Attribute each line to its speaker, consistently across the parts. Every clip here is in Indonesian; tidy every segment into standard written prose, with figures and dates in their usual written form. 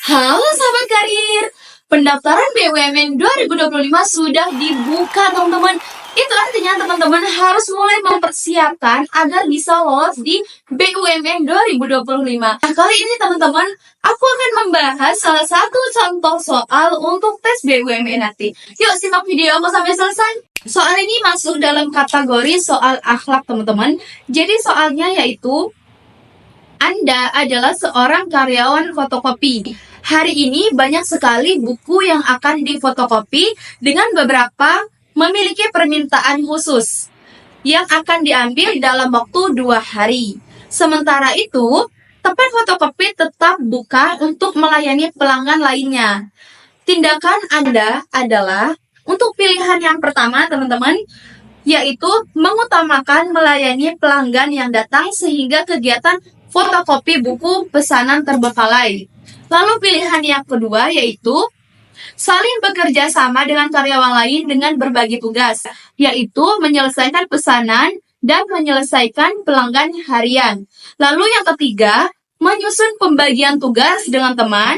Speaker 1: Halo sahabat karir, pendaftaran BUMN 2025 sudah dibuka teman-teman. Itu artinya teman-teman harus mulai mempersiapkan agar bisa lolos di BUMN 2025. Nah, kali ini teman-teman, aku akan membahas salah satu contoh soal untuk tes BUMN nanti. Yuk simak video aku sampai selesai. Soal ini masuk dalam kategori soal akhlak teman-teman. Jadi soalnya yaitu Anda adalah seorang karyawan fotokopi. Hari ini banyak sekali buku yang akan difotokopi dengan beberapa memiliki permintaan khusus yang akan diambil dalam waktu 2 hari. Sementara itu, tempat fotokopi tetap buka untuk melayani pelanggan lainnya. Tindakan Anda adalah untuk pilihan yang pertama teman-teman, yaitu mengutamakan melayani pelanggan yang datang sehingga kegiatan fotokopi buku pesanan terbengkalai. Lalu pilihan yang kedua yaitu saling bekerja sama dengan karyawan lain dengan berbagi tugas, yaitu menyelesaikan pesanan dan menyelesaikan pelanggan harian. Lalu yang ketiga, menyusun pembagian tugas dengan teman.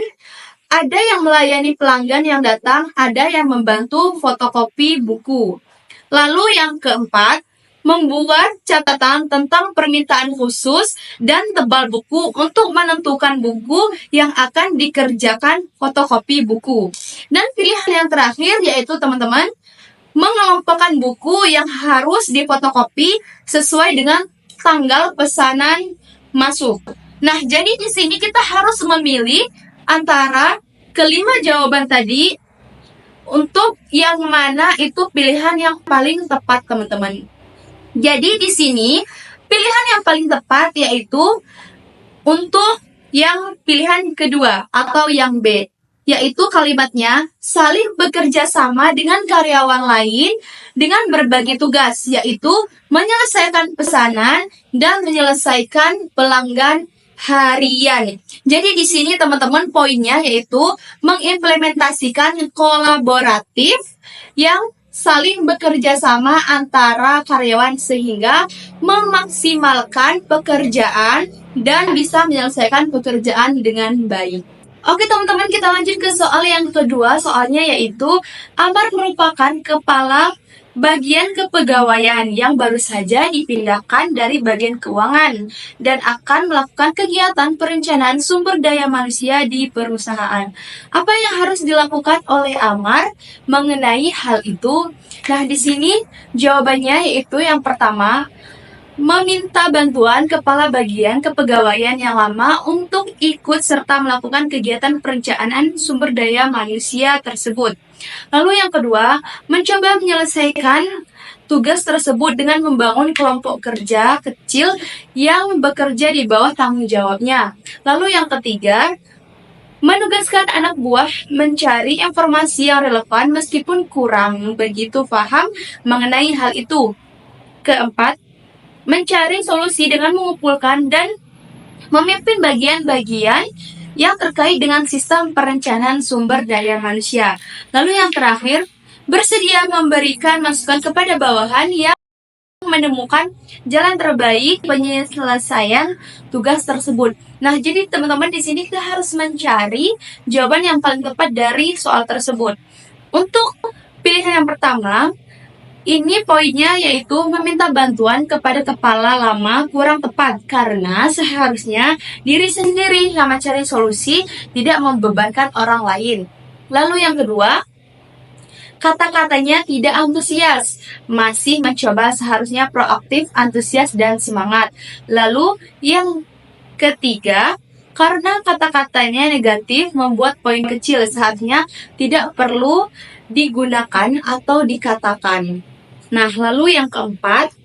Speaker 1: Ada yang melayani pelanggan yang datang, ada yang membantu fotokopi buku. Lalu yang keempat, membuat catatan tentang permintaan khusus dan tebal buku untuk menentukan buku yang akan dikerjakan fotokopi buku. Dan pilihan yang terakhir yaitu teman-teman, mengelompokkan buku yang harus difotokopi sesuai dengan tanggal pesanan masuk. Nah, jadi di sini kita harus memilih antara kelima jawaban tadi untuk yang mana itu pilihan yang paling tepat teman-teman. Jadi di sini pilihan yang paling tepat yaitu untuk yang pilihan kedua atau yang B, yaitu kalimatnya saling bekerja sama dengan karyawan lain dengan berbagi tugas, yaitu menyelesaikan pesanan dan menyelesaikan pelanggan harian. Jadi di sini teman-teman poinnya yaitu mengimplementasikan kolaboratif yang saling bekerja sama antara karyawan sehingga memaksimalkan pekerjaan dan bisa menyelesaikan pekerjaan dengan baik. Oke teman-teman, kita lanjut ke soal yang kedua. Soalnya yaitu Amar merupakan kepala bagian kepegawaian yang baru saja dipindahkan dari bagian keuangan dan akan melakukan kegiatan perencanaan sumber daya manusia di perusahaan. Apa yang harus dilakukan oleh Amar mengenai hal itu? Nah, di sini jawabannya yaitu yang pertama, meminta bantuan kepala bagian kepegawaian yang lama untuk ikut serta melakukan kegiatan perencanaan sumber daya manusia tersebut. Lalu yang kedua, mencoba menyelesaikan tugas tersebut dengan membangun kelompok kerja kecil yang bekerja di bawah tanggung jawabnya. Lalu yang ketiga, menugaskan anak buah mencari informasi yang relevan meskipun kurang begitu paham mengenai hal itu. Keempat, mencari solusi dengan mengumpulkan dan memimpin bagian-bagian yang terkait dengan sistem perencanaan sumber daya manusia. Lalu yang terakhir, bersedia memberikan masukan kepada bawahan yang menemukan jalan terbaik penyelesaian tugas tersebut. Nah, jadi teman-teman di sini kita harus mencari jawaban yang paling tepat dari soal tersebut. Untuk pilihan yang pertama, ini poinnya yaitu meminta bantuan kepada kepala lama kurang tepat karena seharusnya diri sendiri yang mencari solusi, tidak membebankan orang lain. Lalu yang kedua, kata-katanya tidak antusias, masih mencoba, seharusnya proaktif, antusias, dan semangat. Lalu yang ketiga, karena kata-katanya negatif membuat poin kecil, seharusnya tidak perlu digunakan atau dikatakan. Nah, lalu yang keempat,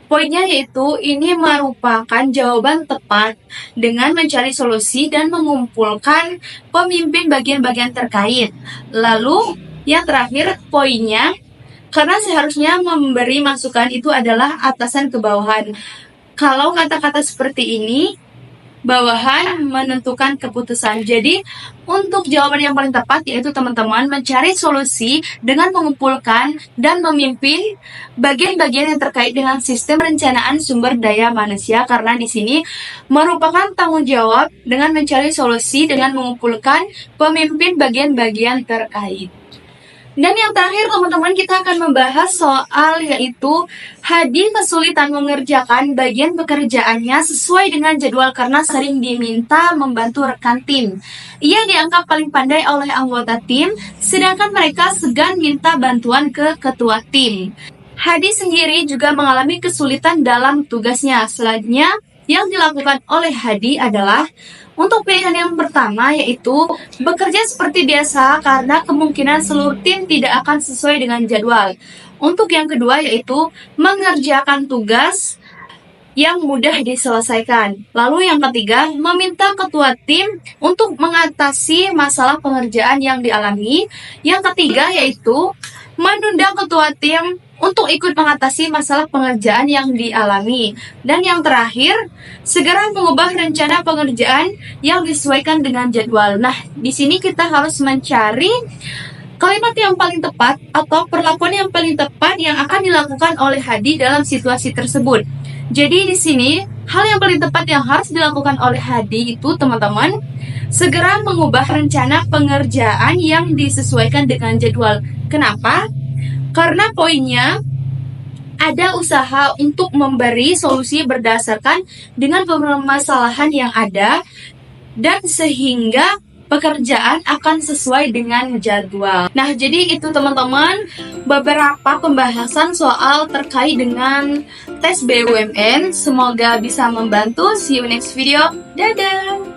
Speaker 1: poinnya yaitu ini merupakan jawaban tepat dengan mencari solusi dan mengumpulkan pemimpin bagian-bagian terkait. Lalu yang terakhir poinnya, karena seharusnya memberi masukan itu adalah atasan ke bawahan. Kalau kata-kata seperti ini bawahan menentukan keputusan. Jadi, untuk jawaban yang paling tepat yaitu teman-teman mencari solusi dengan mengumpulkan dan memimpin bagian-bagian yang terkait dengan sistem perencanaan sumber daya manusia, karena di sini merupakan tanggung jawab dengan mencari solusi dengan mengumpulkan pemimpin bagian-bagian terkait. Dan yang terakhir teman-teman, kita akan membahas soal yaitu Hadi kesulitan mengerjakan bagian pekerjaannya sesuai dengan jadwal karena sering diminta membantu rekan tim. Ia dianggap paling pandai oleh anggota tim, sedangkan mereka segan minta bantuan ke ketua tim. Hadi sendiri juga mengalami kesulitan dalam tugasnya. Selanjutnya, yang dilakukan oleh Hadi adalah untuk pilihan yang pertama yaitu bekerja seperti biasa karena kemungkinan seluruh tim tidak akan sesuai dengan jadwal. Untuk yang kedua yaitu mengerjakan tugas yang mudah diselesaikan. Lalu yang ketiga, meminta ketua tim untuk mengatasi masalah pengerjaan yang dialami. Yang ketiga yaitu menunda ketua tim untuk ikut mengatasi masalah pengerjaan yang dialami. Dan yang terakhir, segera mengubah rencana pengerjaan yang disesuaikan dengan jadwal. Nah, di sini kita harus mencari kalimat yang paling tepat atau perlakuan yang paling tepat yang akan dilakukan oleh Hadi dalam situasi tersebut. Jadi di sini, hal yang paling tepat yang harus dilakukan oleh Hadi itu teman-teman, segera mengubah rencana pengerjaan yang disesuaikan dengan jadwal. Kenapa? Karena poinnya ada usaha untuk memberi solusi berdasarkan dengan permasalahan yang ada dan sehingga pekerjaan akan sesuai dengan jadwal. Nah, jadi itu teman-teman beberapa pembahasan soal terkait dengan tes BUMN. Semoga bisa membantu. See you next video. Dadah!